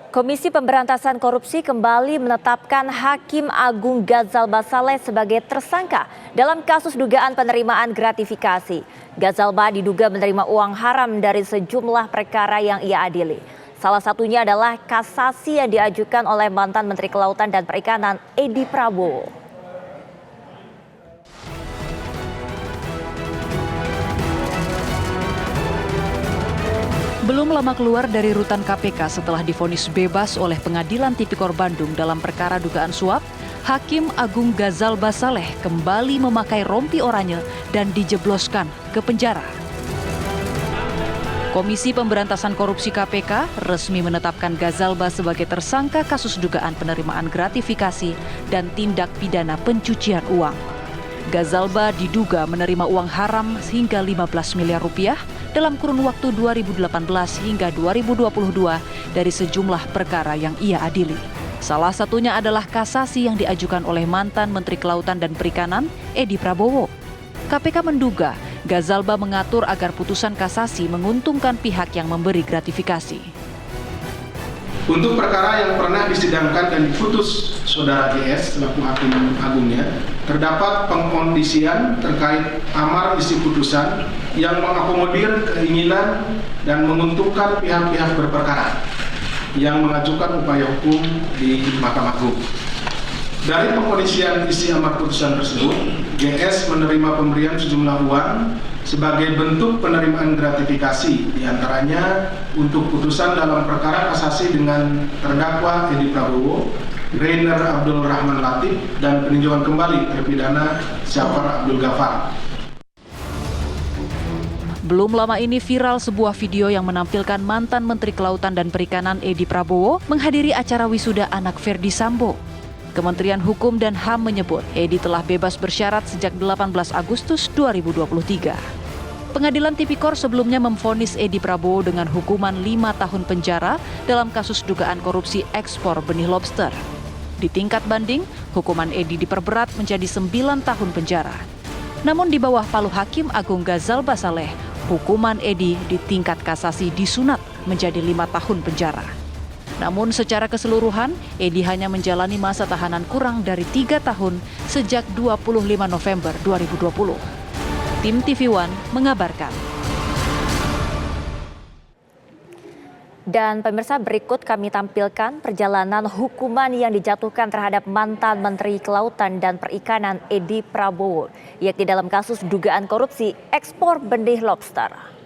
Komisi Pemberantasan Korupsi kembali menetapkan Hakim Agung Ghazalba Saleh sebagai tersangka dalam kasus dugaan penerimaan gratifikasi. Ghazalba diduga menerima uang haram dari sejumlah perkara yang ia adili. Salah satunya adalah kasasi yang diajukan oleh mantan Menteri Kelautan dan Perikanan Edi Prabowo. Belum lama keluar dari rutan KPK setelah divonis bebas oleh Pengadilan Tipikor Bandung dalam perkara dugaan suap, Hakim Agung Ghazalba Saleh kembali memakai rompi oranye dan dijebloskan ke penjara. Komisi Pemberantasan Korupsi KPK resmi menetapkan Ghazalba sebagai tersangka kasus dugaan penerimaan gratifikasi dan tindak pidana pencucian uang. Ghazalba diduga menerima uang haram hingga 15 miliar rupiah dalam kurun waktu 2018 hingga 2022 dari sejumlah perkara yang ia adili. Salah satunya adalah kasasi yang diajukan oleh mantan Menteri Kelautan dan Perikanan Edi Prabowo. KPK menduga Ghazalba mengatur agar putusan kasasi menguntungkan pihak yang memberi gratifikasi. Untuk perkara yang pernah disidangkan dan diputus Saudara GS selaku Hakim Agungnya, terdapat pengkondisian terkait amar isi putusan yang mengakomodir keinginan dan menguntungkan pihak-pihak berperkara yang mengajukan upaya hukum di Mahkamah Agung. Dari pengkondisian isi amar putusan tersebut, GS menerima pemberian sejumlah uang sebagai bentuk penerimaan gratifikasi, diantaranya untuk putusan dalam perkara kasasi dengan terdakwa Edi Prabowo, Rainer Abdul Rahman Latif, dan peninjauan kembali terpidana Syafar Abdul Ghaffar. Belum lama ini viral sebuah video yang menampilkan mantan Menteri Kelautan dan Perikanan Edi Prabowo menghadiri acara wisuda anak Verdi Sambo. Kementerian Hukum dan HAM menyebut Edi telah bebas bersyarat sejak 18 Agustus 2023. Pengadilan Tipikor sebelumnya memvonis Edi Prabowo dengan hukuman 5 tahun penjara dalam kasus dugaan korupsi ekspor benih lobster. Di tingkat banding, hukuman Edi diperberat menjadi 9 tahun penjara. Namun di bawah palu Hakim Agung Ghazalba Saleh, hukuman Edi di tingkat kasasi disunat menjadi 5 tahun penjara. Namun secara keseluruhan, Edi hanya menjalani masa tahanan kurang dari 3 tahun sejak 25 November 2020. Tim TV One mengabarkan. Dan pemirsa, berikut kami tampilkan perjalanan hukuman yang dijatuhkan terhadap mantan Menteri Kelautan dan Perikanan Edi Prabowo, yakni dalam kasus dugaan korupsi ekspor benih lobster.